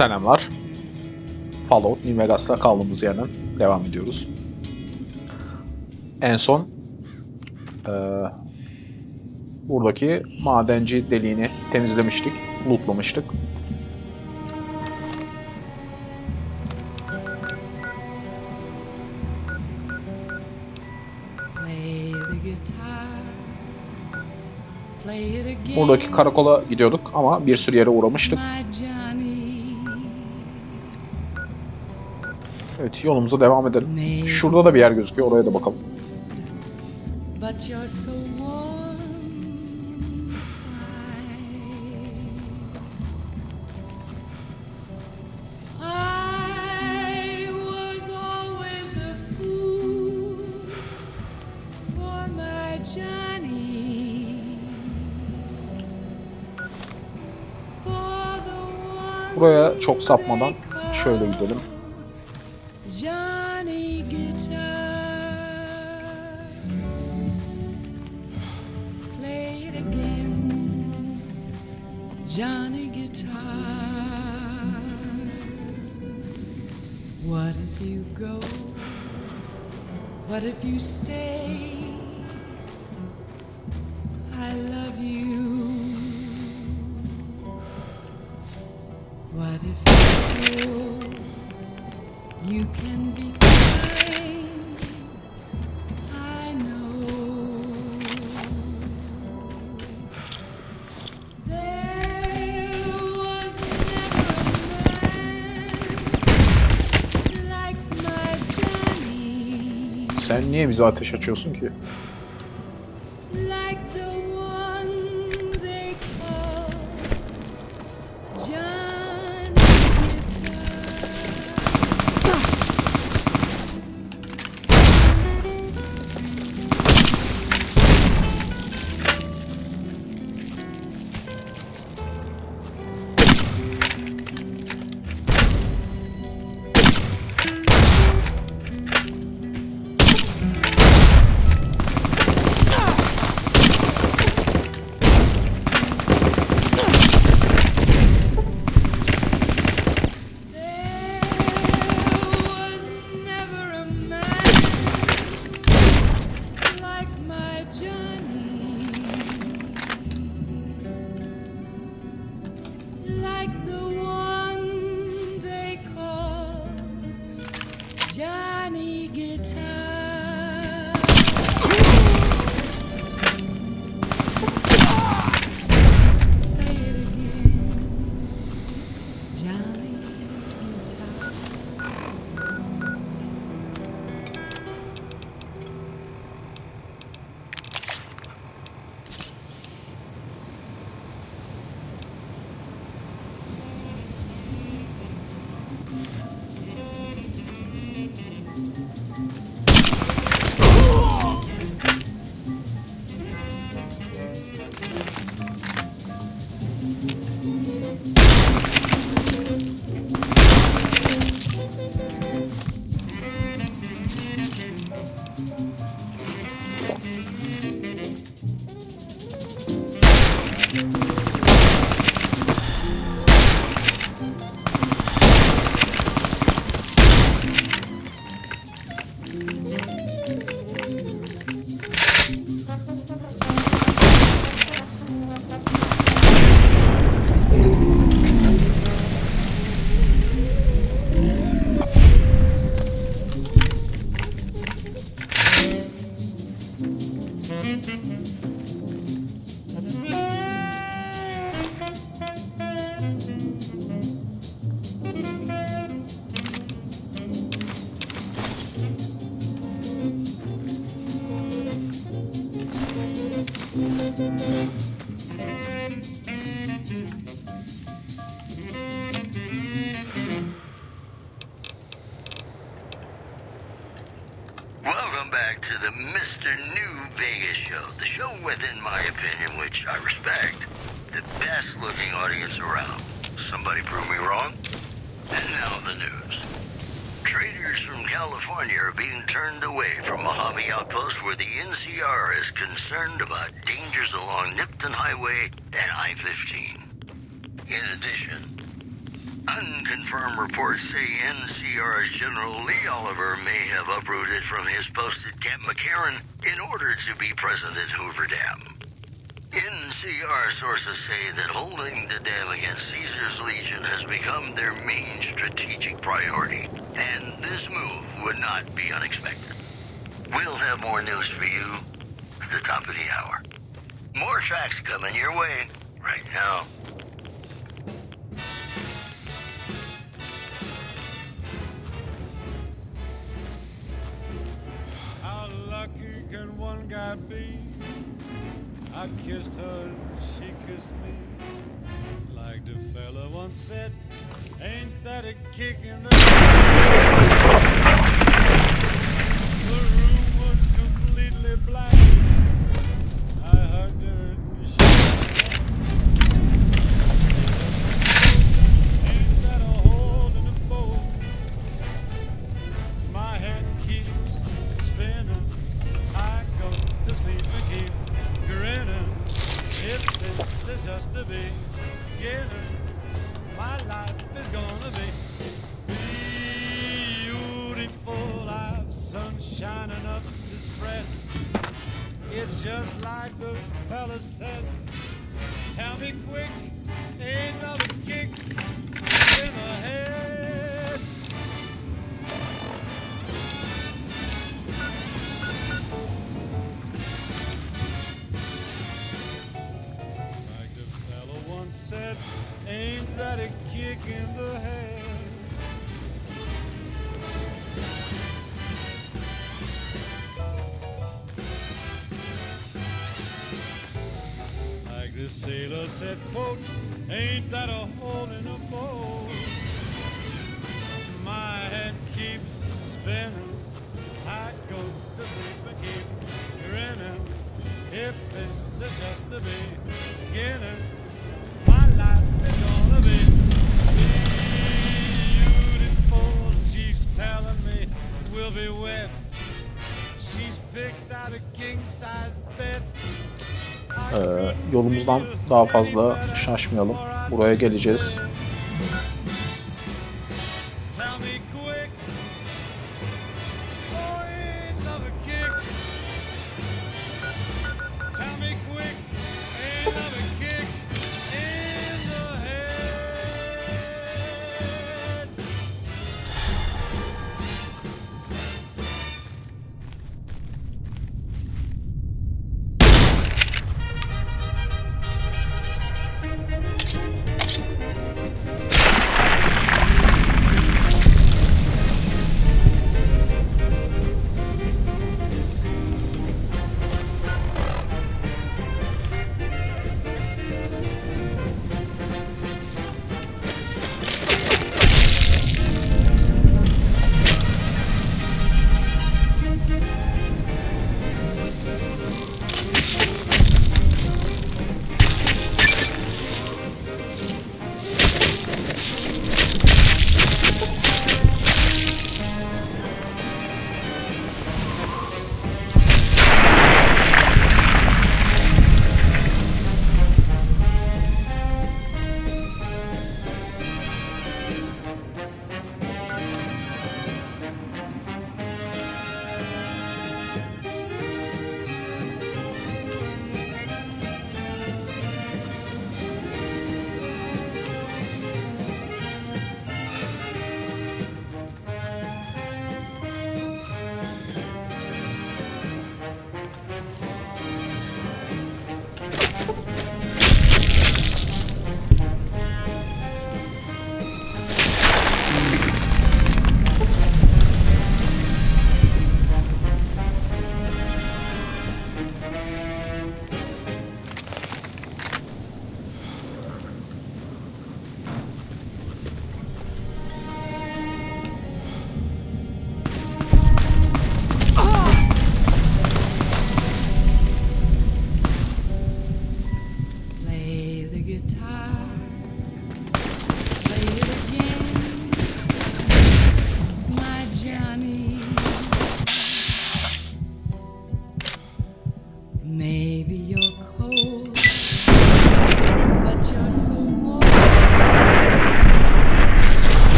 Selamlar. Fallout New Vegas'ta kaldığımız yerden devam ediyoruz. En son buradaki madenci deliğini temizlemiştik, lootlamıştık. Buradaki karakola gidiyorduk ama bir sürü yere uğramıştık. Evet, yolumuza devam edelim. Şurada da bir yer gözüküyor, oraya da bakalım. Buraya çok sapmadan şöyle gidelim. Johnny Guitar, what if you go? What if you stay? I love you. What if you feel you can be kind? I know. Sen niye bize ateş açıyorsun ki? Johnny Guitar. Play it again. Johnny Guitar. Welcome back to the Mr. New Vegas show. The show with, in my opinion, which I respect, the best looking audience around. Somebody prove me wrong? And now the news. Traders from California are being turned away from Mojave Outpost where the NCR is concerned about dangers along Nipton Highway and I-15. In addition, Unconfirmed reports say NCR's General Lee Oliver may have uprooted from his post at Camp McCarran in order to be present at Hoover Dam. NCR sources say that holding the dam against Caesar's Legion has become their main strategic priority, and this move would not be unexpected. We'll have more news for you at the top of the hour. More tracks coming your way right now. How lucky can one guy be? I kissed her and she kissed me. Like the fella once said, ain't that a kick in the... The room was completely black. I hugged her and she ain't that a hole in the boat? My head keeps spinning. I go to sleep and keep grinning. If this is just the beginning, my life is gonna be beautiful. I've sunshine enough to spread. It's just like the fella said. Tell me quick, ain't another kick in the head. Like the fella once said, ain't that a kick in the head? Like the sailor said, quote, ain't that a hole in a boat? My head keeps spinning. I go to sleep and keep grinning. If this is just the beginning, my life is gonna be beautiful. She's telling me we'll be wet. She's picked out a king-size bed. Yolumuzdan daha fazla şaşmayalım. Buraya geleceğiz. Tell me quick. Oh, ain't love a kick. Tell me quick. Ain't love a kick in the head.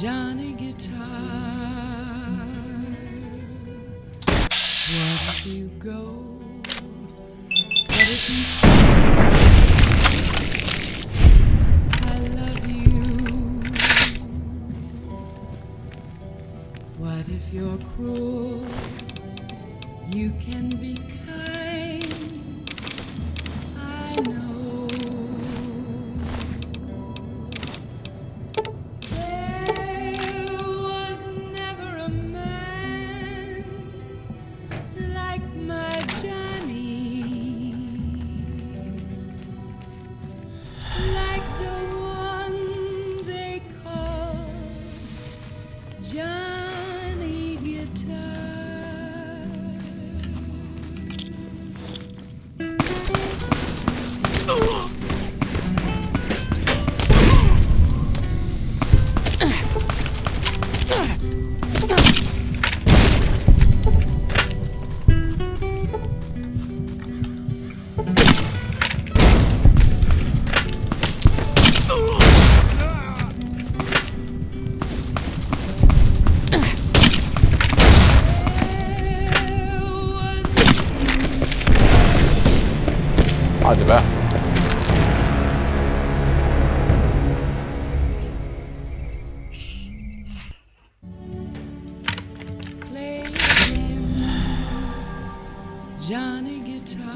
Johnny Guitar. What if you go? What if you stay? I love you. What if you're cruel? You can be kind. I know. There was never a man like my Johnny, like the one they call Johnny Guitar. Hadi be. Play him, Johnny Guitar.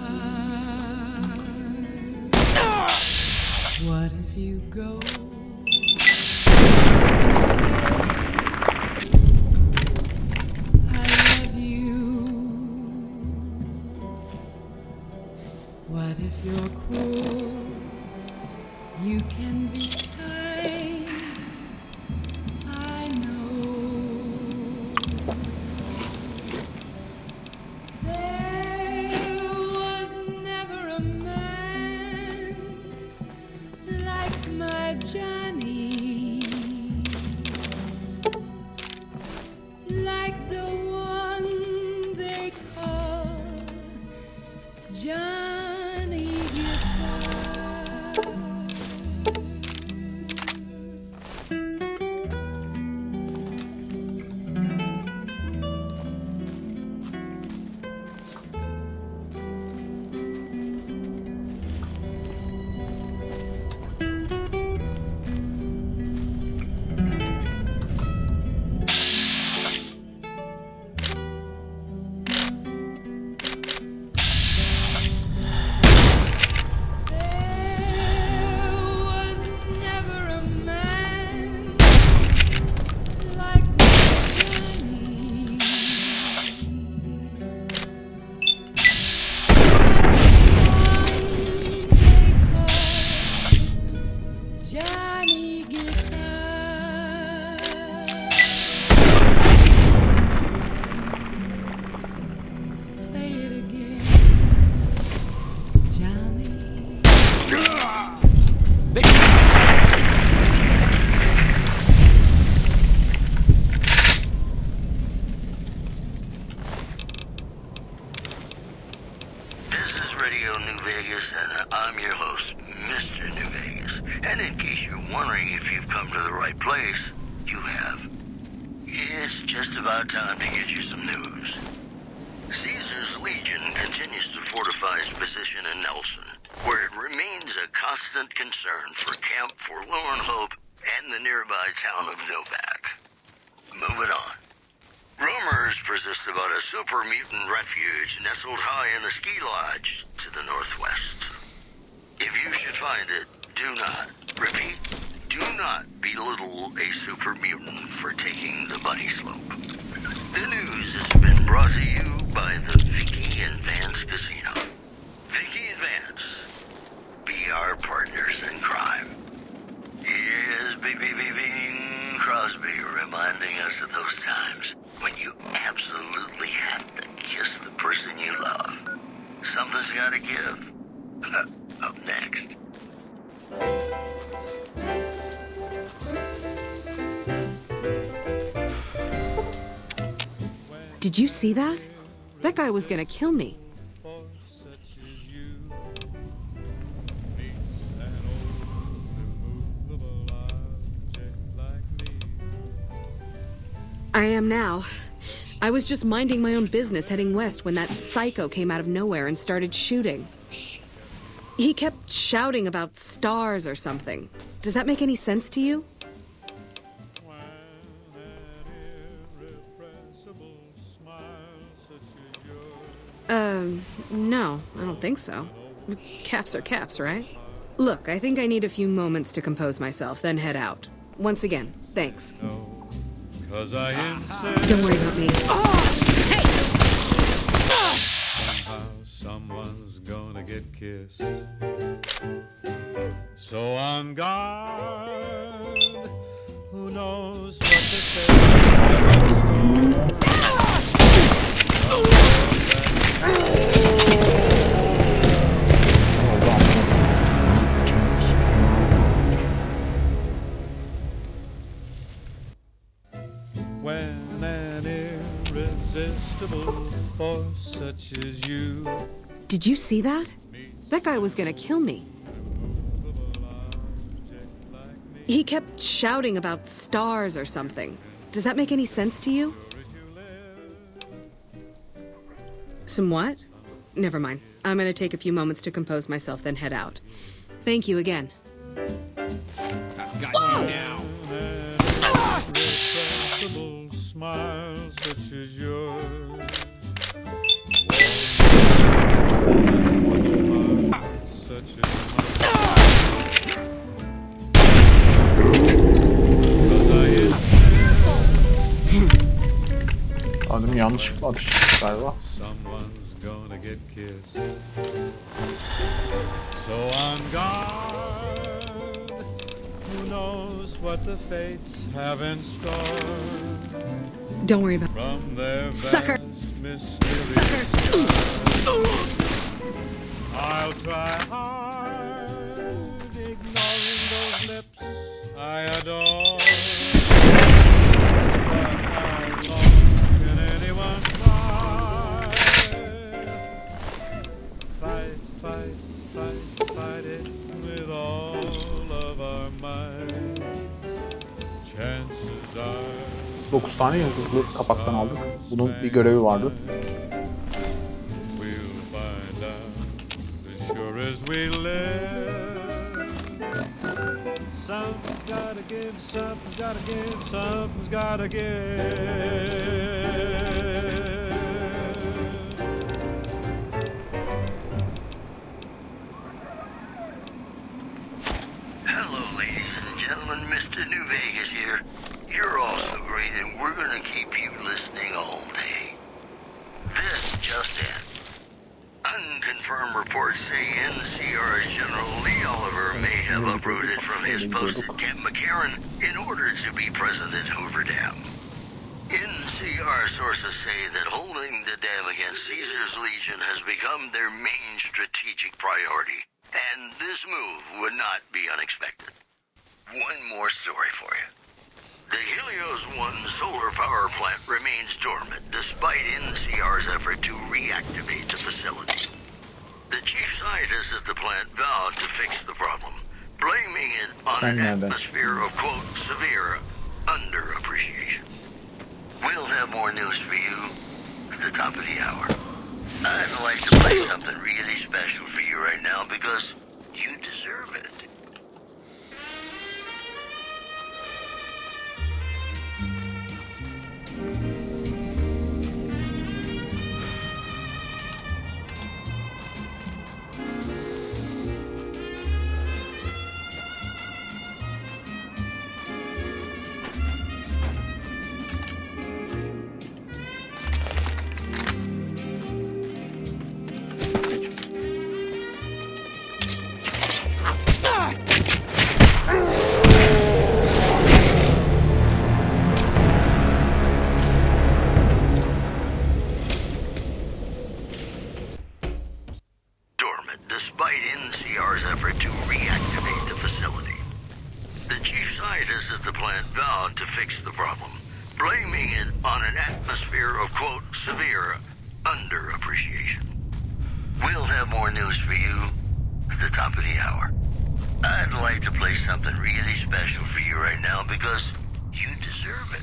What if you go? I love you. What if you're cruel? You can be kind. I know. There was never a man like my Johnny, like the one they call Johnny Guitar. Johnny Guitar. Play it again, Johnny. This is Radio New Vegas, and I'm your host, Mr. New Vegas. And in case you're wondering if you've come to the right place, you have. It's just about time to get you some news. Caesar's Legion continues to fortify its position in Nelson, where it remains a constant concern for Camp Forlorn Hope and the nearby town of Novak. Moving on. Rumors persist about a super mutant refuge nestled high in the ski lodge to the northwest. If you should find it, do not, repeat, do not belittle a super mutant for taking the bunny slope. The news has been brought to you by the Vicky and Vance Casino. Vicky and Vance, be our partners in crime. Here's Bing Crosby reminding us of those times when you absolutely have to kiss the person you love. Something's gotta give. Up next. Did you see that? That guy was gonna kill me. For such as you meets an old immovable object like me. I am now. I was just minding my own business heading west when that psycho came out of nowhere and started shooting. He kept shouting about stars or something. Does that make any sense to you? No, I don't think so. Caps are caps, right? Look, I think I need a few moments to compose myself, then head out. Once again, thanks. Cause I insist Don't worry about me. somehow someone's gonna get kissed. So on guard, who knows what the fate have in store. When an irresistible force such as you Did you see that? That guy was gonna kill me. He kept shouting about stars or something. Does that make any sense to you? Some what? Never mind. I'm gonna take a few moments to compose myself, then head out. Thank you again. I've got you now. irrepressible smile such as yours. Such as Adım yanlışlıkla atıştık galiba. someone's gonna get kissed. So on guard, who knows what the fates have in store Don't worry about from their Sucker. vast mysterious. Sucker! I'll try hard, ignoring those lips I adore. But how long can anyone fight? Fight, fight, fight, fight it with all of our might. Chances are 9 tane yıldızlı kapaktan aldık. Bunun bir görevi vardı. we'll find out as sure as we live. Something's gotta give, something's gotta give, something's gotta give. Hello, ladies and gentlemen. Mr. New Vegas here. You're all so great, and we're gonna keep you listening all day. This just in. Unconfirmed reports say NCR's General Lee Oliver may have uprooted from his post at Camp McCarran in order to be present at Hoover Dam. NCR sources say that holding the dam against Caesar's Legion has become their main strategic priority, and this move would not be unexpected. One more story for you. The Helios 1 solar power plant remains dormant despite NCR's effort to reactivate the facility. The chief scientist at the plant vowed to fix the problem, blaming it on an atmosphere of, quote, severe underappreciation. We'll have more news for you at the top of the hour. I'd like to play something really special for you right now because you deserve it. Despite NCR's effort to reactivate the facility. The chief scientist at the plant vowed to fix the problem, blaming it on an atmosphere of, quote, severe underappreciation. We'll have more news for you at the top of the hour. I'd like to play something really special for you right now because you deserve it.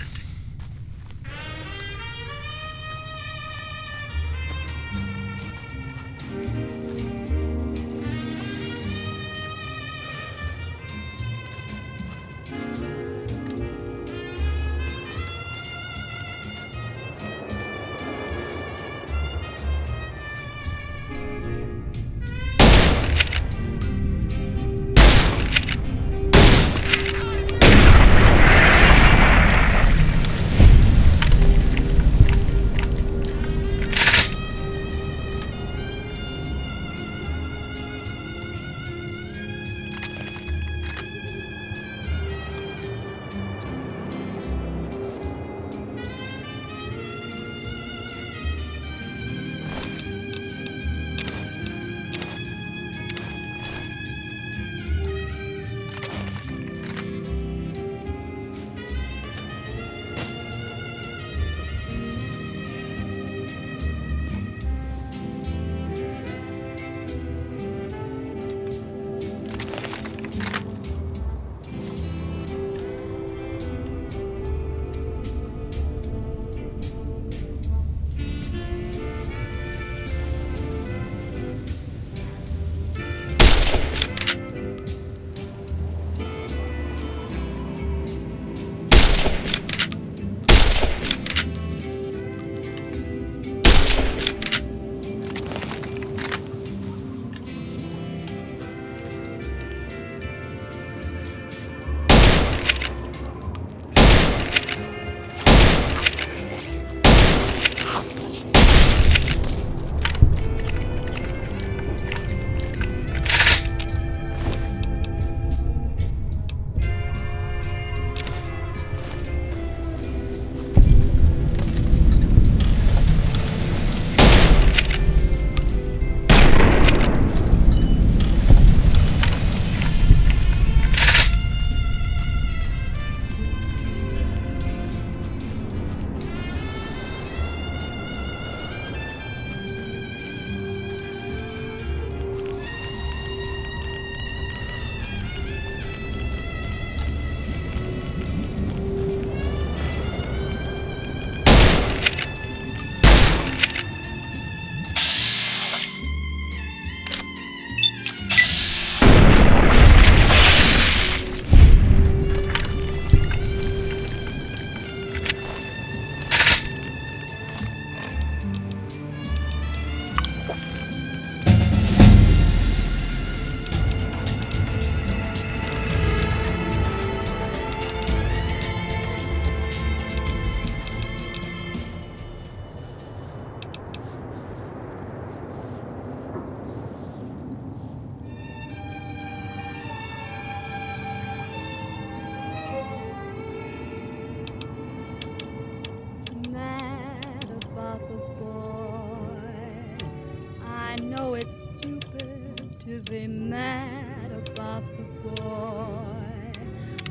be mad about the boy.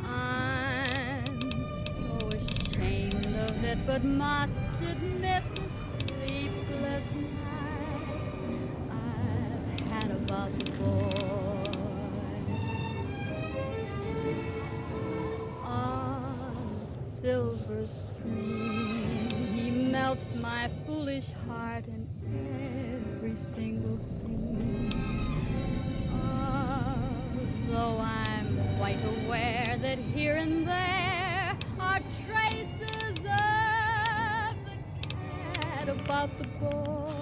I'm so ashamed of it, but must admit the sleepless nights I've had about the boy. On a silver screen, he melts my foolish heart in every single scene. Though I'm quite aware that here and there are traces of the cat about the boy.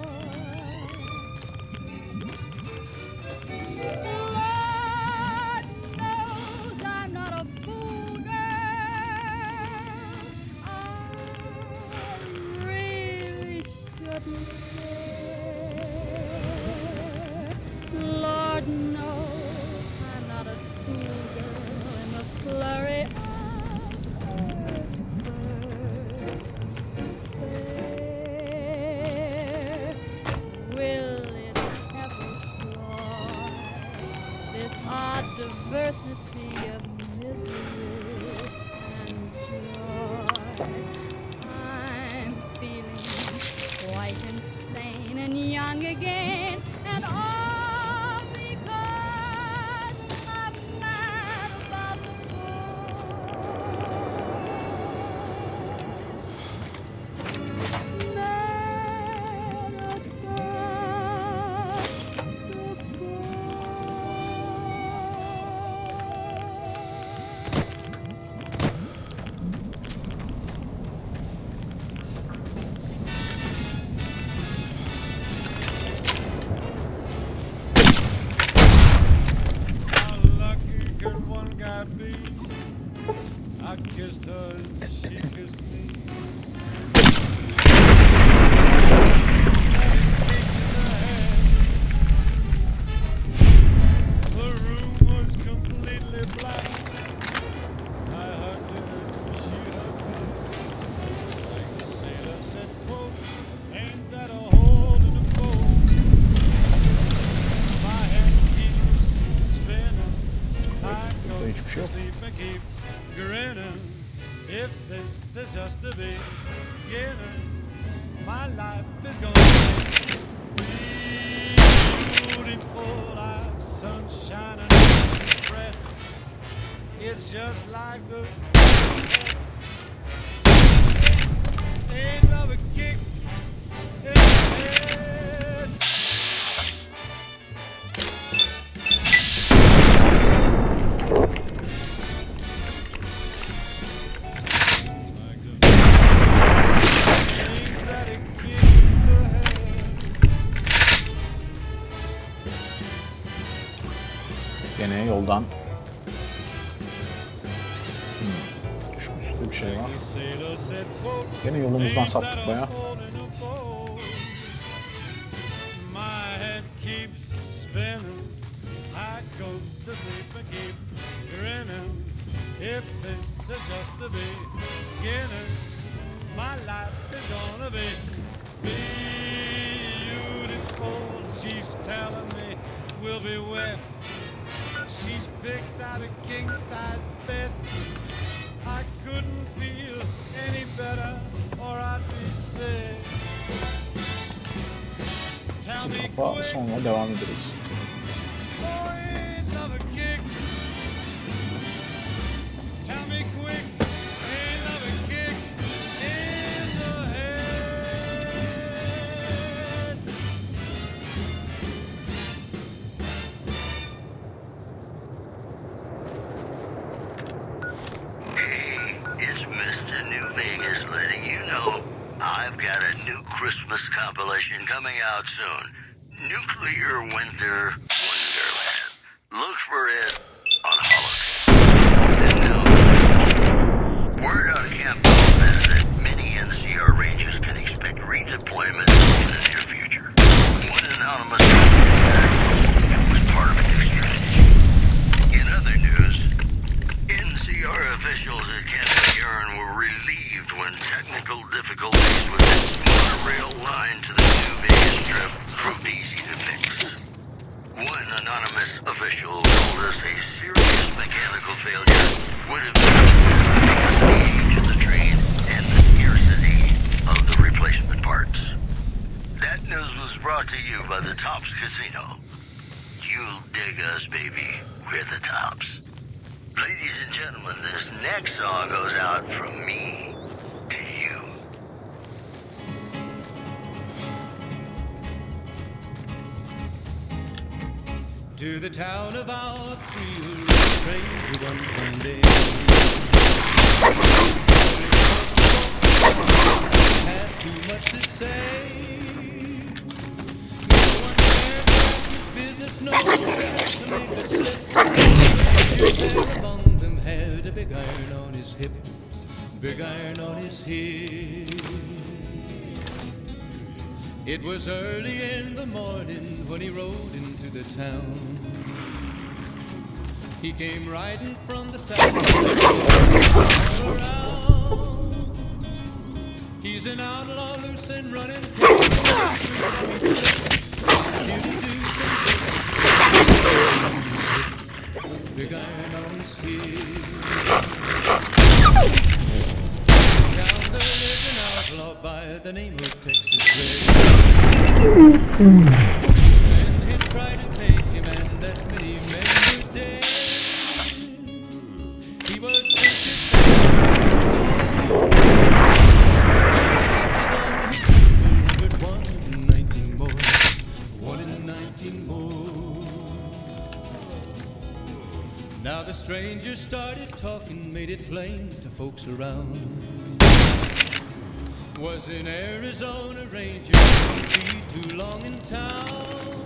Lord knows I'm not a fool, girl. I really shouldn't care. Lord knows flurry of first fair. I kissed her and she kissed me. The room was completely black. I hugged her and she hugged me. Like the sailor said, quote, ain't that a hole in the boat? My head keeps spinning. I go to sleep and keep grinning. If this is just the beginning, my life is gonna be beautiful like sunshine and breath. It's just like the end of a kick in the head. Like that it kick in the head. Gene yoldan. Şurada bir şey var. The sailor said, quote, Gene yolumuzdan ain't that saptık a baya. hole in the boat? My head keeps spinning. I go to sleep and keep grinning. If this is just the beginning, my life is gonna be beautiful. She's telling me we'll be wet. She's picked out a king-size bed. I couldn't feel any better, or I'd be sick. Tell me Kafa quick, sonra devam ederiz. boy, ain't love a kick? Tell me quick, ain't love a kick in the head? Hey, it's Mr. New Vegas letting you know I've got a new Christmas compilation coming out soon. Nuclear Winter Wonderland. Look for it on Holotape. Word on campus is that many NCR Rangers can expect redeployment in the near future. One anonymous it was part of a new strategy. In other news, NCR officials at Camp McGarren were relieved when technical difficulties with its monorail line to the New Vegas Strip proved easy to fix. One anonymous official told us a serious mechanical failure would have been because of the age of the train and the scarcity of the replacement parts. That news was brought to you by the Tops Casino. You'll dig us, baby. We're the Tops. Ladies and gentlemen, this next song goes out from me to you. To the town of our three train to one fine day. Had too much to say. No one cared about his business, no one cared to make a slip. There among them had a big iron on his hip, big iron on his hip. It was early in the morning when he rode into the town. He came riding from the south all around. He's an outlaw loose and running. Big iron on his hip. Down there lived an outlaw by the name of Texas Red. And he tried to take him, and that many men were dead. He was vicious but 1 in 19 more, 1 in 19 more. Now the stranger started talking, made it plain to folks around. Was an Arizona Ranger, wouldn't be too long in town.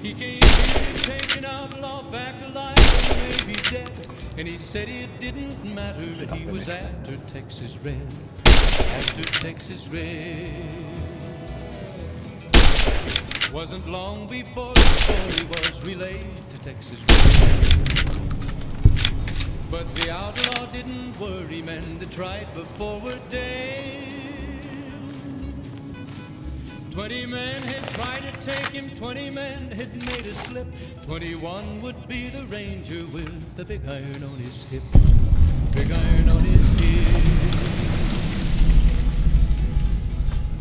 He came here taking outlaw back alive, maybe dead. And he said it didn't matter that he was after Texas Red. After Texas Red. Wasn't long before the story was relayed to Texas Red. But the outlaw didn't worry men that tried before were dead. 20 men had tried to take him, 20 men had made a slip. 21 would be the ranger with the big iron on his hip. Big iron on his hip.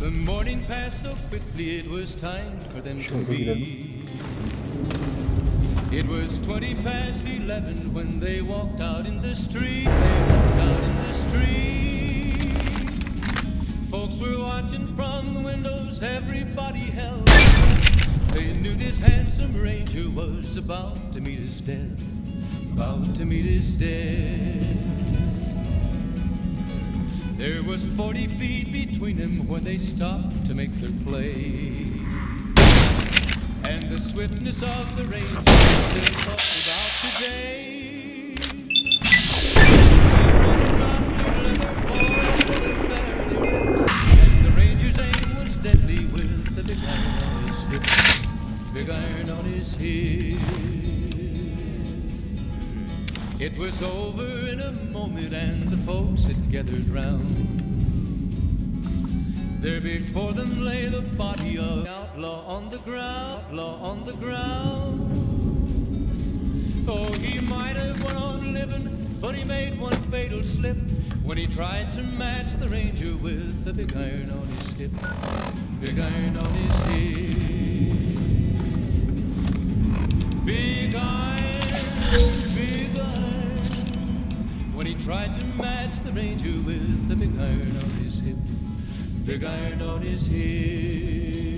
The morning passed so quickly it was time for them to leave. It was 20 past 11 when they walked out in the street. They walked out in the street. Folks were watching from the windows, everybody held. They knew this handsome ranger was about to meet his death. About to meet his death. There was 40 feet between them when they stopped to make their play. And the swiftness of the ranger still talked about today. And the ranger's aim was deadly with the big iron on his hip. Big iron on his hip. It was over in a moment and the folks had gathered round. There before them lay the body of the outlaw on the ground, outlaw on the ground. Oh, he might have went on living, but he made one fatal slip when he tried to match the ranger with the big iron on his hip. Big iron on his hip. Big iron, big iron. When he tried to match the ranger with the big iron on his hip. Big iron on his hip.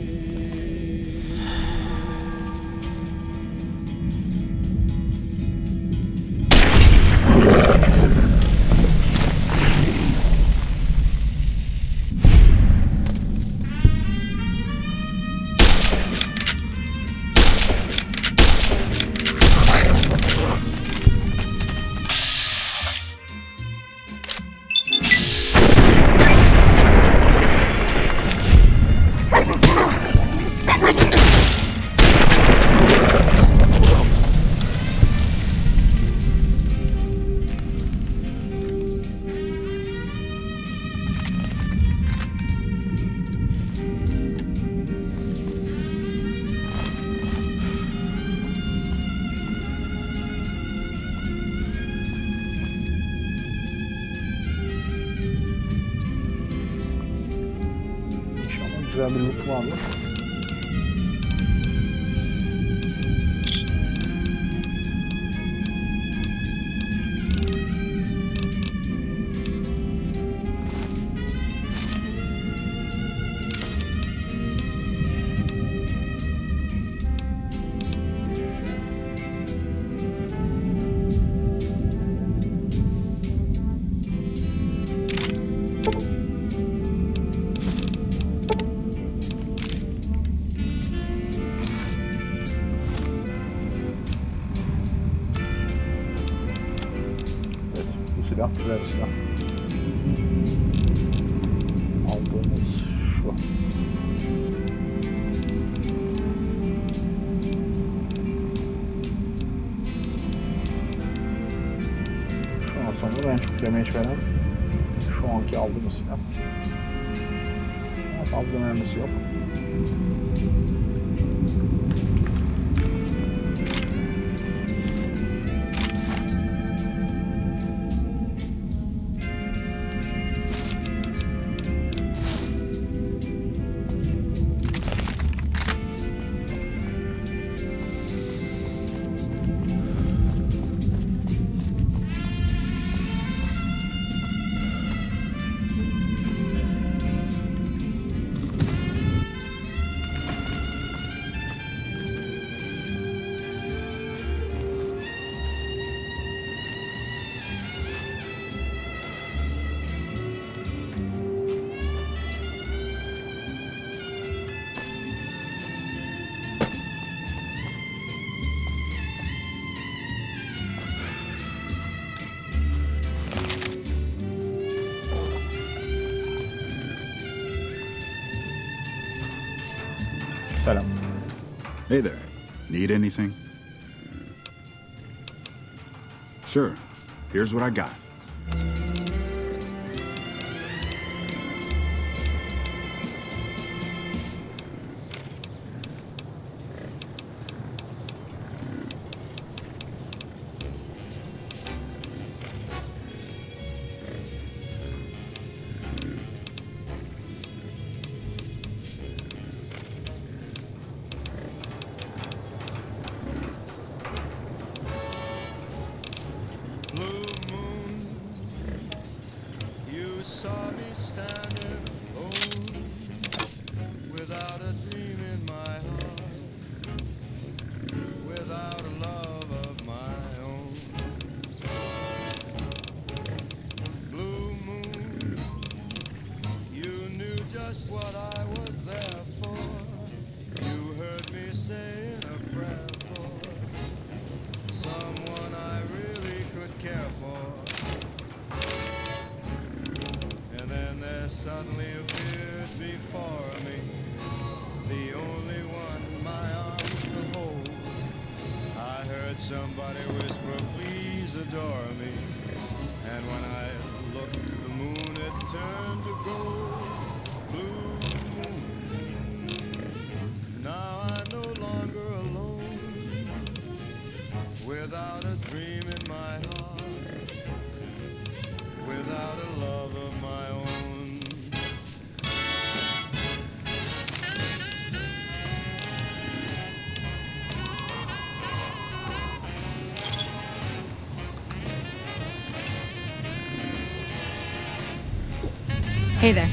Güzel bir loot varmış. Silah, güzel bir silah. Aldığımız şu. Şu an sanırım en çok damage veren şu anki aldığımız silah. Ama fazla mermisi yok. Selam. Hey there. Need anything? Sure. Here's what I got. Blue moon, you saw me standing alone, without a dream in my heart, without a love of my own. Blue moon, you knew just what I was there for. You heard me saying a prayer for someone I really could care for. And then there suddenly appeared before me the only one my arms could hold. I heard somebody whisper, please adore me. And when I looked to the moon, it turned to gold. Blue moon, now I'm no longer alone, without a dream in my heart, without a love of my own. Hey there.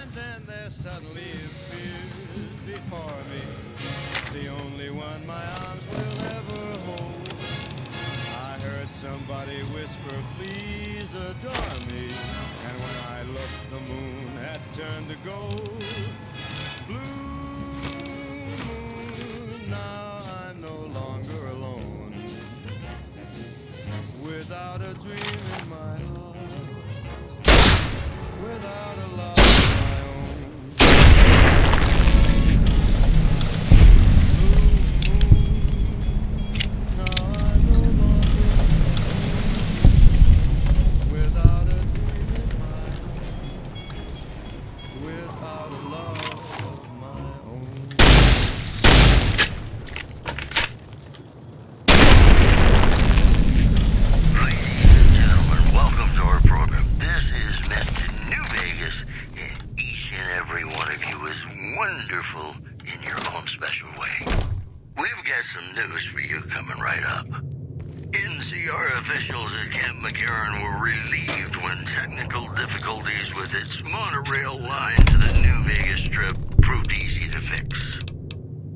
And then there suddenly appeared before me the only one my arms will ever hold. I heard somebody whisper, please adore me. And when I looked, the moon had turned to gold. Blue moon, now I'm no longer alone, without a dream in my heart, without a love of my own. Blue moon, now I'm no longer alone, without a dream in my heart, without a love of my own. Ladies and gentlemen, welcome to our program. This is Mr. New Vegas, and each and every one of you is wonderful in your own special way. We've got some news for you coming right up. NCR officials at Camp McCarran were relieved when technical difficulties with its monorail line to the New Vegas Strip proved easy to fix.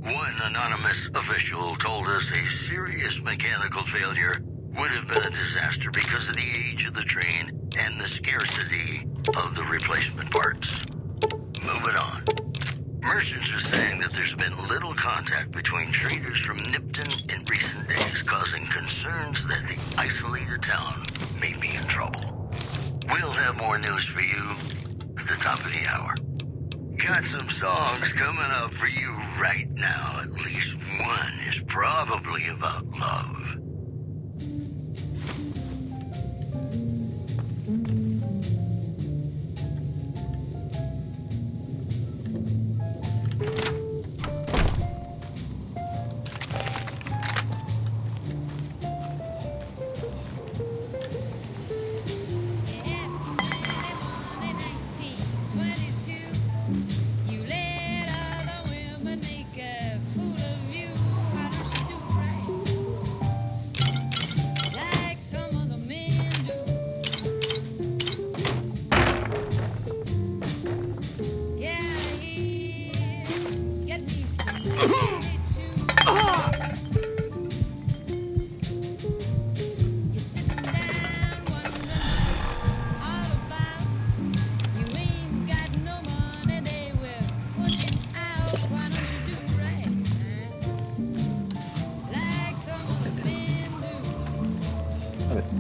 One anonymous official told us a serious mechanical failure would have been a disaster because of the age of the train and the scarcity of the replacement parts. Moving on. Merchants are saying that there's been little contact between traders from Nipton in recent days, causing concerns that the isolated town may be in trouble. We'll have more news for you at the top of the hour. Got some songs coming up for you right now. At least one is probably about love. You let other women make a fool of you. Why don't you do right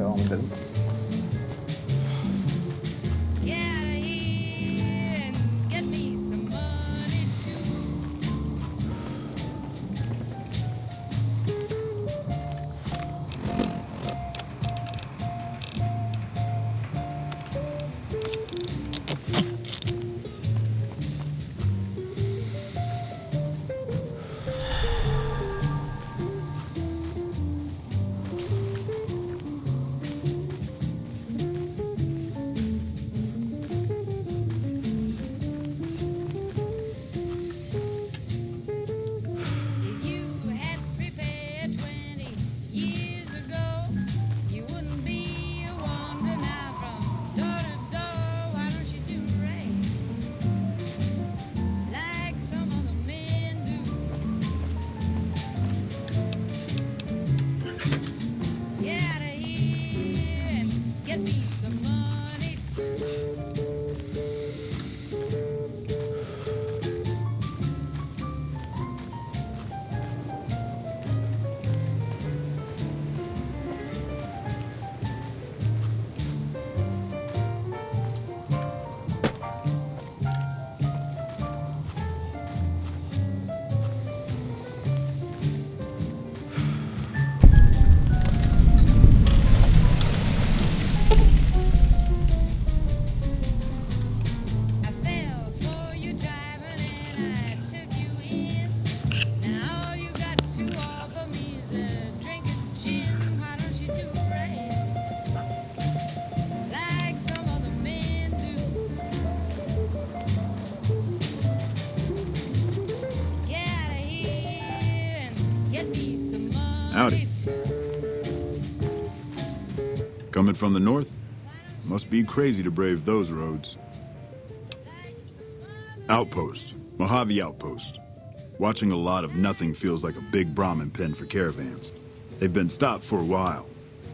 devam edelim. Get out of here and get me some money too. If you had prepared 20 years ago, you wouldn't be a wander now from door to door. Why don't you do right like some other men do? Get out of here and get me some money. I fell for you driving and I took you in. Now all you got to offer me is a drink of gin. Why don't you do right like some other men do? Get out of here and get me some money. Howdy. Coming from the north? Must be crazy to brave those roads. Outpost. Mojave Outpost. Watching a lot of nothing feels like a big Brahmin pen for caravans. They've been stopped for a while,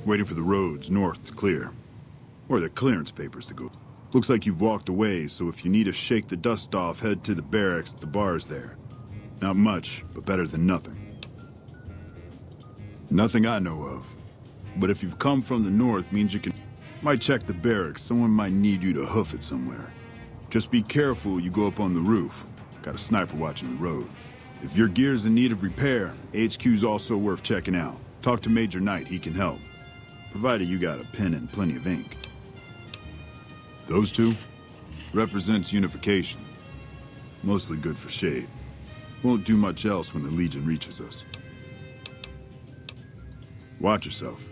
waiting for the roads north to clear. Or their clearance papers to go. Looks like you've walked away, so if you need to shake the dust off, head to the barracks at the bars there. Not much, but better than nothing. Nothing I know of. But if you've come from the north, means you can... Might check the barracks. Someone might need you to hoof it somewhere. Just be careful you go up on the roof. Got a sniper watching the road. If your gear's in need of repair, HQ's also worth checking out. Talk to Major Knight, he can help. Provided you got a pen and plenty of ink. Those two represents unification. Mostly good for shade. Won't do much else when the Legion reaches us. Watch yourself.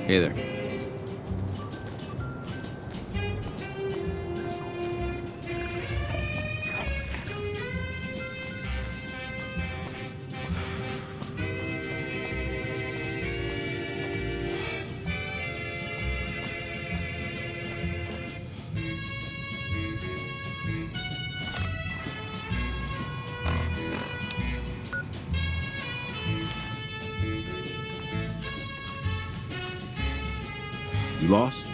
Hey there. You lost?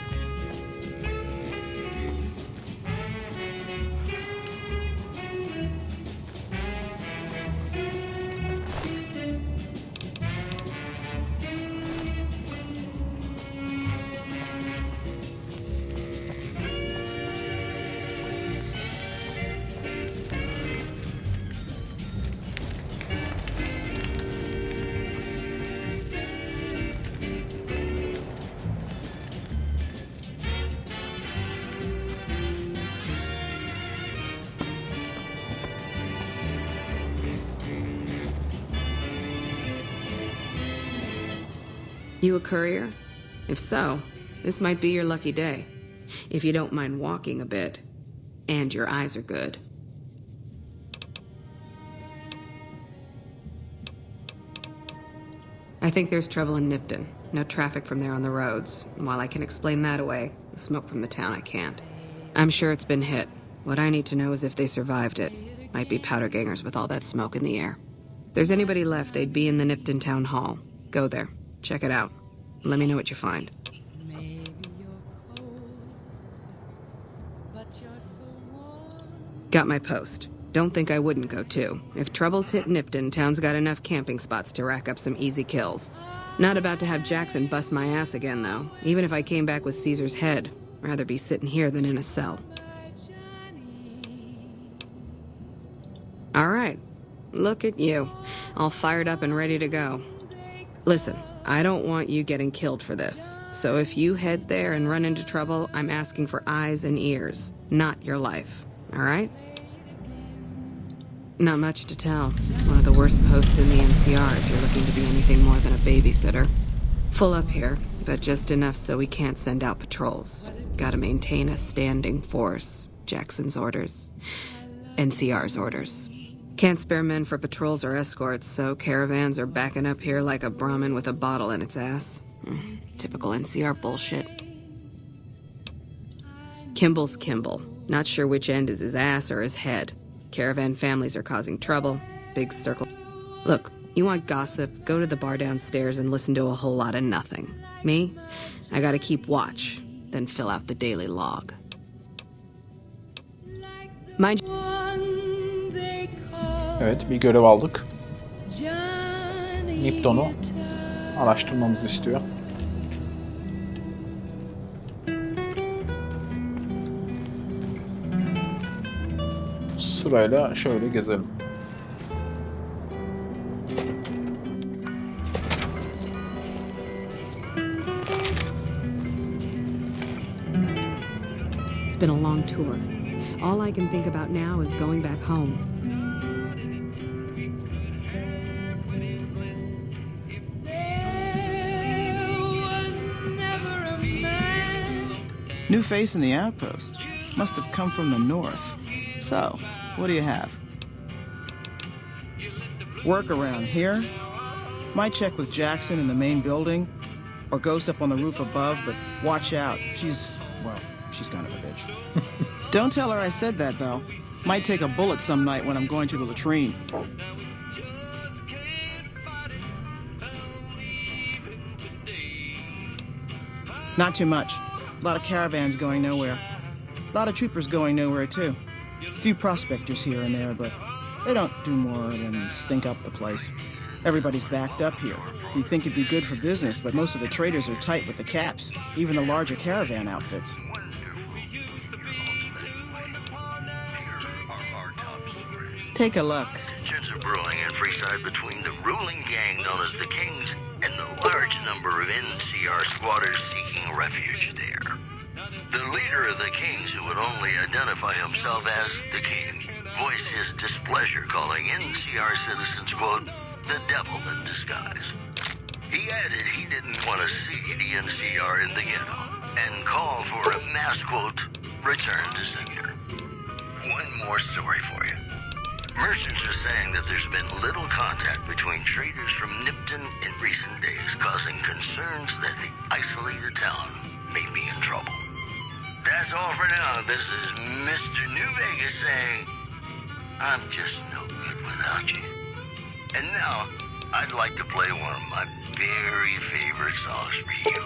You a courier? If so, this might be your lucky day. If you don't mind walking a bit. And your eyes are good. I think there's trouble in Nipton. No traffic from there on the roads. And while I can explain that away, the smoke from the town I can't. I'm sure it's been hit. What I need to know is if they survived it. Might be powder gangers with all that smoke in the air. If there's anybody left, they'd be in the Nipton Town Hall. Go there. Check it out. Let me know what you find. Maybe you're cold, but you're so warm Got my post. Don't think I wouldn't go too. If trouble's hit Nipton, town's got enough camping spots to rack up some easy kills. Not about to have Jackson bust my ass again, though. Even if I came back with Caesar's head. Rather be sitting here than in a cell. All right. Look at you. All fired up and ready to go. Listen, I don't want you getting killed for this. So if you head there and run into trouble, I'm asking for eyes and ears, not your life. All right? Not much to tell. One of the worst posts in the NCR if you're looking to be anything more than a babysitter. Full up here, but just enough so we can't send out patrols. Gotta maintain a standing force. Jackson's orders. NCR's orders. Can't spare men for patrols or escorts, so caravans are backing up here like a Brahmin with a bottle in its ass. Typical NCR bullshit. Kimball's Kimball. Not sure which end is his ass or his head. Caravan families are causing trouble. Big circle. Look, you want gossip, go to the bar downstairs and listen to a whole lot of nothing. Me? I gotta keep watch, then fill out the daily log. Mind you. Evet, bir görev aldık. Nipton'u araştırmamızı istiyor. Sırayla şöyle gezelim. It's been a long tour. All I can think about now is going back home. New face in the outpost. Must have come from the north. So, what do you have? Work around here? Might check with Jackson in the main building, or Ghost up on the roof above, but watch out. She's kind of a bitch. Don't tell her I said that, though. Might take a bullet some night when I'm going to the latrine. Not too much. A lot of caravans going nowhere. A lot of troopers going nowhere, too. A few prospectors here and there, but they don't do more than stink up the place. Everybody's backed up here. You'd think it'd be good for business, but most of the traders are tight with the caps, even the larger caravan outfits. Take a look. Tensions are brewing in Freeside between the ruling gang known as the Kings and the large number of NCR squatters seeking refuge there. The leader of the Kings, who would only identify himself as the King, voiced his displeasure, calling NCR citizens, quote, the devil in disguise. He added he didn't want to see the NCR in the ghetto and called for a mass, quote, return to sender. One more story for you. Merchants are saying that there's been little contact between traders from Nipton in recent days, causing concerns that the isolated town may be in trouble. That's all for now. This is Mr. New Vegas saying, I'm just no good without you. And now, I'd like to play one of my very favorite songs for you.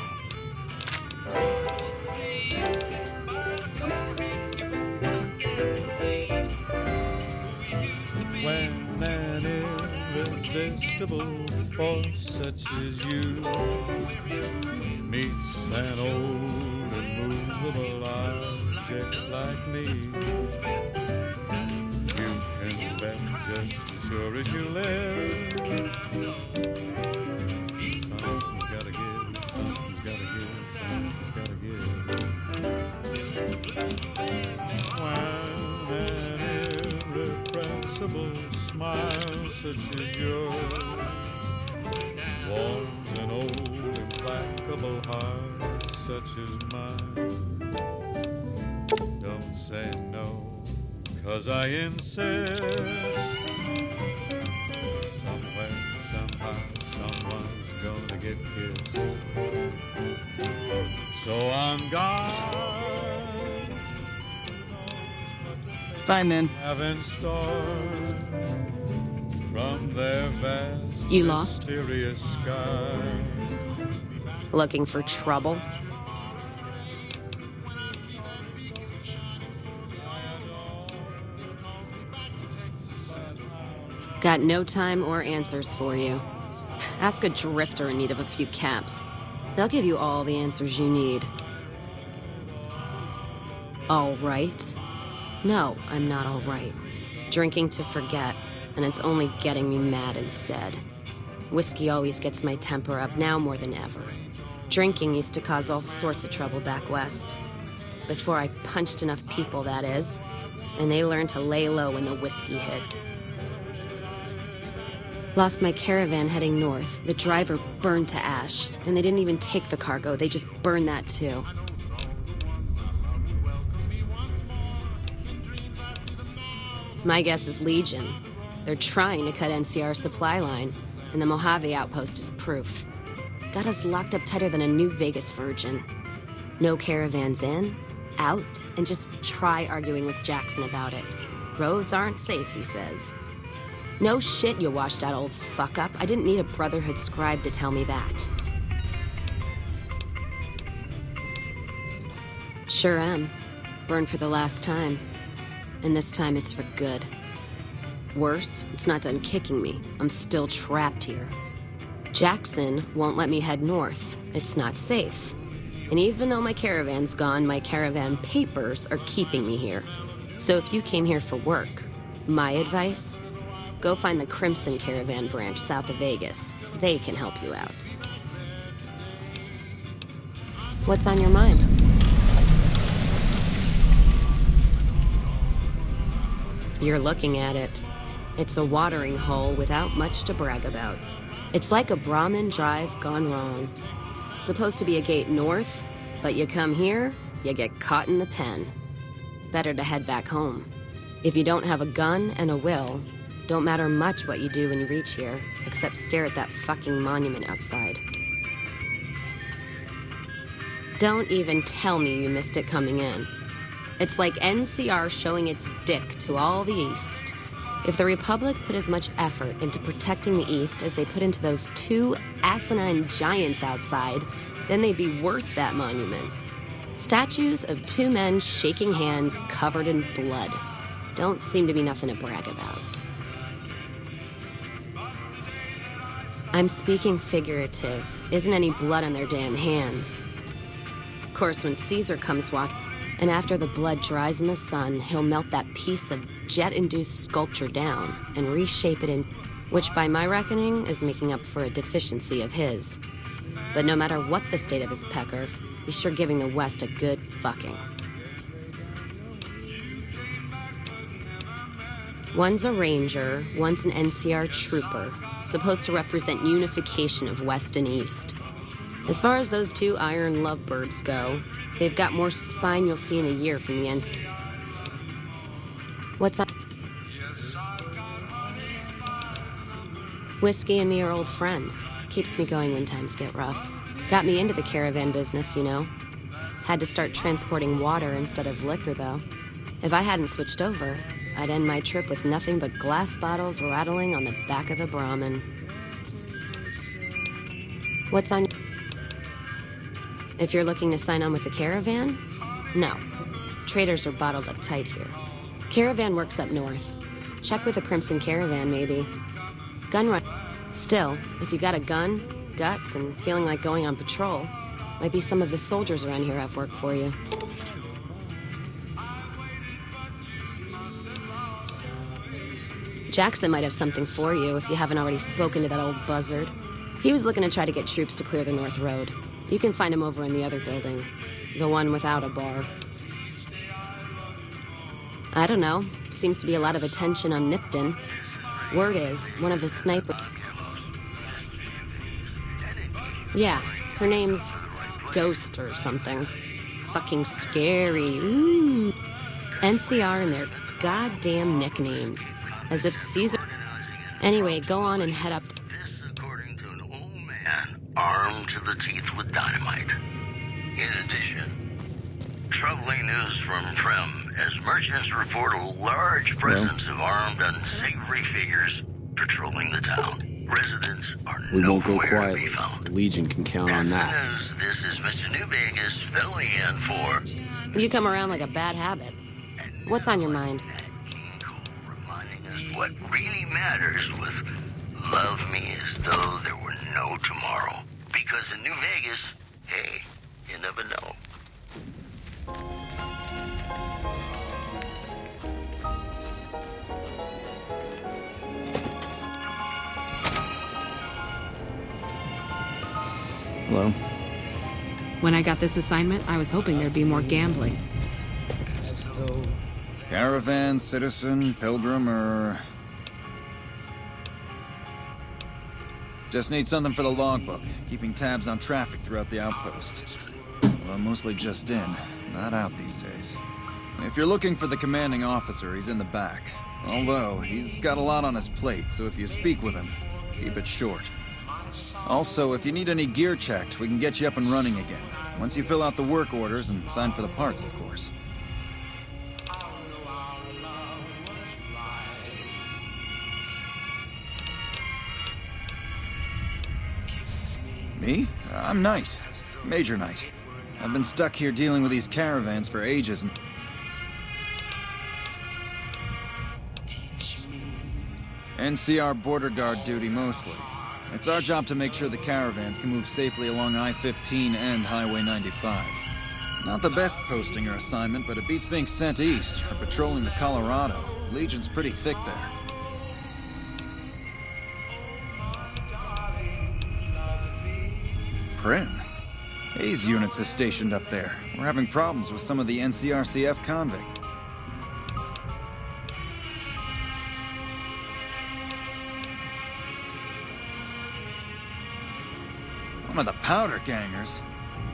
When an irresistible force such as you meets an old immovable object like me, you can bet just as sure as you live, something's gotta give, something's gotta give, something's gotta give. When an irrepressible smile such as yours warms an old implacable heart such as mine. Don't say no, 'cause I insist. Somewhere, somehow, someone's gonna get kissed. So on guard. Fine then. Have in store from their vast, You lost? mysterious sky. Looking for trouble? Got no time or answers for you. Ask a drifter in need of a few caps. They'll give you all the answers you need. All right? No, I'm not all right. Drinking to forget, and it's only getting me mad instead. Whiskey always gets my temper up, now more than ever. Drinking used to cause all sorts of trouble back west. Before I punched enough people, that is. And they learned to lay low when the whiskey hit. Lost my caravan heading north. The driver burned to ash. And they didn't even take the cargo, they just burned that too. My guess is Legion. They're trying to cut NCR's supply line, and the Mojave outpost is proof. Got us locked up tighter than a New Vegas virgin. No caravans in, out, and just try arguing with Jackson about it. Roads aren't safe, he says. No shit, you washed out old fuck up. I didn't need a Brotherhood scribe to tell me that. Sure am. Burned for the last time. And this time it's for good. Worse, it's not done kicking me. I'm still trapped here. Jackson won't let me head north. It's not safe. And even though my caravan's gone, my caravan papers are keeping me here. So if you came here for work, my advice, go find the Crimson Caravan branch south of Vegas. They can help you out. What's on your mind? You're looking at it. It's a watering hole without much to brag about. It's like a Brahmin drive gone wrong. It's supposed to be a gate north, but you come here, you get caught in the pen. Better to head back home. If you don't have a gun and a will, don't matter much what you do when you reach here, except stare at that fucking monument outside. Don't even tell me you missed it coming in. It's like NCR showing its dick to all the East. If the Republic put as much effort into protecting the East as they put into those two asinine giants outside, then they'd be worth that monument. Statues of two men shaking hands covered in blood. Don't seem to be nothing to brag about. I'm speaking figurative. Isn't any blood on their damn hands. Of course, when Caesar comes walking, and after the blood dries in the sun, he'll melt that piece of jet-induced sculpture down and reshape it in, which by my reckoning is making up for a deficiency of his. But no matter what the state of his pecker, he's sure giving the West a good fucking. One's a ranger, one's an NCR trooper, supposed to represent unification of West and East. As far as those two iron lovebirds go, they've got more spine you'll see in a year from the NCR. What's on? Whiskey and me are old friends. Keeps me going when times get rough. Got me into the caravan business, you know. Had to start transporting water instead of liquor, though. If I hadn't switched over, I'd end my trip with nothing but glass bottles rattling on the back of the Brahmin. What's on? If you're looking to sign on with the caravan, no. Traders are bottled up tight here. Caravan works up north. Check with the Crimson Caravan, maybe. Gun run. Still, if you got a gun, guts, and feeling like going on patrol, might be some of the soldiers around here have work for you. Jackson might have something for you if you haven't already spoken to that old buzzard. He was looking to try to get troops to clear the North Road. You can find him over in the other building. The one without a bar. I don't know. Seems to be a lot of attention on Nipton. Word is, one of the snipers... Yeah, her name's Ghost or something. Fucking scary. Ooh. NCR and their goddamn nicknames. As if Caesar... Anyway, go on and head up... This according to an old man armed to the teeth with dynamite. In addition, troubling news from Prem as merchants report a large presence of armed, unsavory figures patrolling the town. Residents are We won't go nowhere to quietly. be found. The Legion can count on That's that. the news. This is Mr. New Vegas filling in for... You come around like a bad habit. What's on your mind? King Cole reminding is what really matters with Love Me As Though There Were No Tomorrow. Because in New Vegas, hey, you never know. Hello? When I got this assignment, I was hoping there'd be more gambling. Caravan, citizen, pilgrim, or... Just need something for the logbook, keeping tabs on traffic throughout the outpost. Although mostly just in, not out these days. If you're looking for the commanding officer, he's in the back. Although, he's got a lot on his plate, so if you speak with him, keep it short. Also, if you need any gear checked, we can get you up and running again. Once you fill out the work orders and sign for the parts, of course. Me? I'm Knight. Major Knight. I've been stuck here dealing with these caravans for ages and... NCR border guard duty mostly. It's our job to make sure the caravans can move safely along I-15 and Highway 95. Not the best posting or assignment, but it beats being sent east or patrolling the Colorado. Legion's pretty thick there. Prim? Hayes units is stationed up there. We're having problems with some of the NCRCF convict. One of the powder gangers?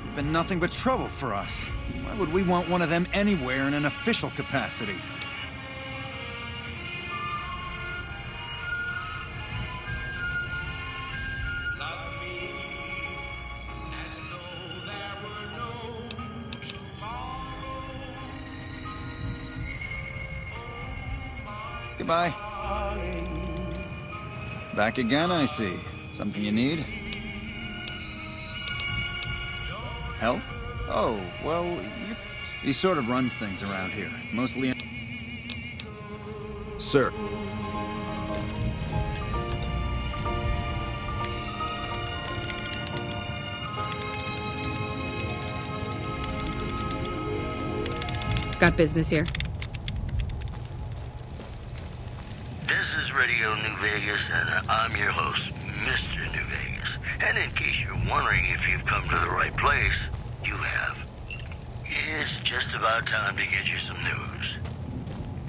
They've been nothing but trouble for us. Why would we want one of them anywhere in an official capacity? Goodbye. Back again, I see. Something you need? Help? Oh, well, he sort of runs things around here. Mostly... Sir. Got business here. This is Radio New Vegas, and I'm your host, Mr. New Vegas. And in case you're wondering if you've come to the right place, you have. It's just about time to get you some news.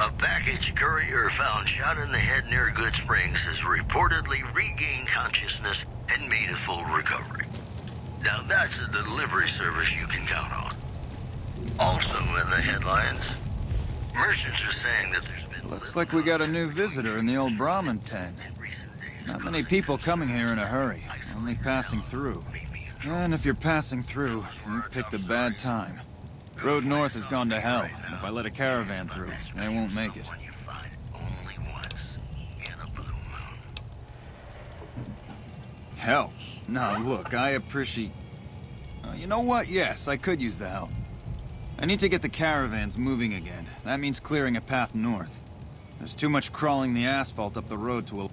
A package courier found shot in the head near Good Springs has reportedly regained consciousness and made a full recovery. Now that's a delivery service you can count on. Also in the headlines, merchants are saying that there's been... Looks like we got a new visitor in the old Brahmin pen. Not many people coming here in a hurry, only passing through. And if you're passing through, you picked a bad time. Road north has gone to hell, and if I let a caravan through, they won't make it. Hell? Now look, I appreciate... you know what? Yes, I could use the help. I need to get the caravans moving again. That means clearing a path north. There's too much crawling the asphalt up the road to a...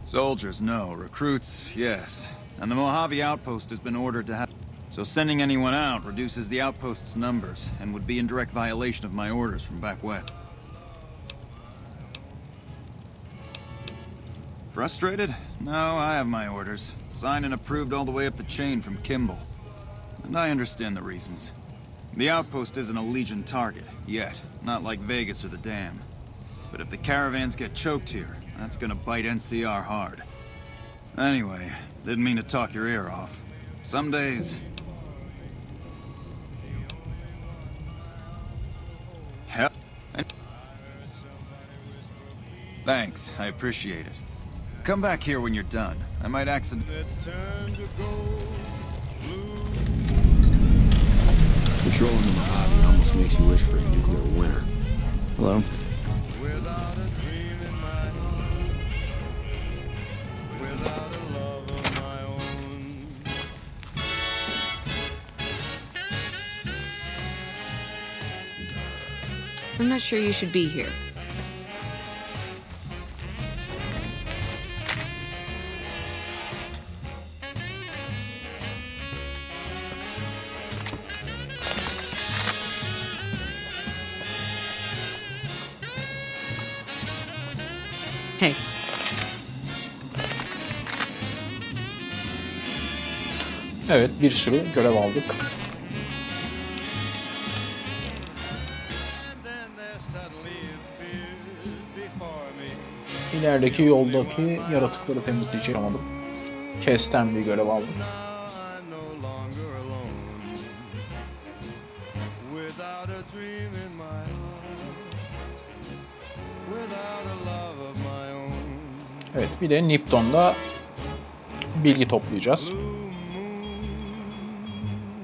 Soldiers, no. Recruits, yes. And the Mojave outpost has been ordered to have... So sending anyone out reduces the outpost's numbers, and would be in direct violation of my orders from back west. Frustrated? No, I have my orders. Signed and approved all the way up the chain from Kimball. And I understand the reasons. The outpost isn't a Legion target, yet. Not like Vegas or the Dam. But if the caravans get choked here, that's gonna bite NCR hard. Anyway, didn't mean to talk your ear off. Some days... Hell... Thanks, I appreciate it. Come back here when you're done. I might accidentally... Patrolling the Mojave almost makes you wish for a nuclear winter. Hello? Without a dream in my heart, without a love of my own. I'm not sure you should be here. Hey. Evet, bir sürü görev aldık. And then there suddenly appeared before me. İlerideki yoldaki yaratıkları temizleyeceğim. Kesten bir görev aldık. Now I'm no longer alone. Without a dream in my heart. Without a love of my own. Evet, bir de Nipton'da bilgi toplayacağız. Blue moon.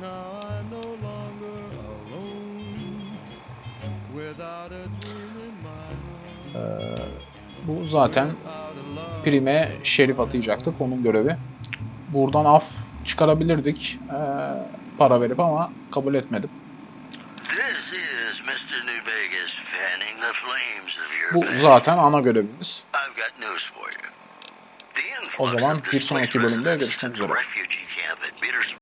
Now I'm no longer alone. Without a dream in my heart. Bu zaten Prime şerif atayacaktık, onun görevi. Buradan af çıkarabilirdik para verip ama kabul etmedim. This is Mr. New Vegas fanning the flames of your Bu passion. zaten ana görevimiz. I've got news for you. The O influx zaman of bir displaced sonraki bölümde residents görüşmek to the üzere. refugee camp at Peters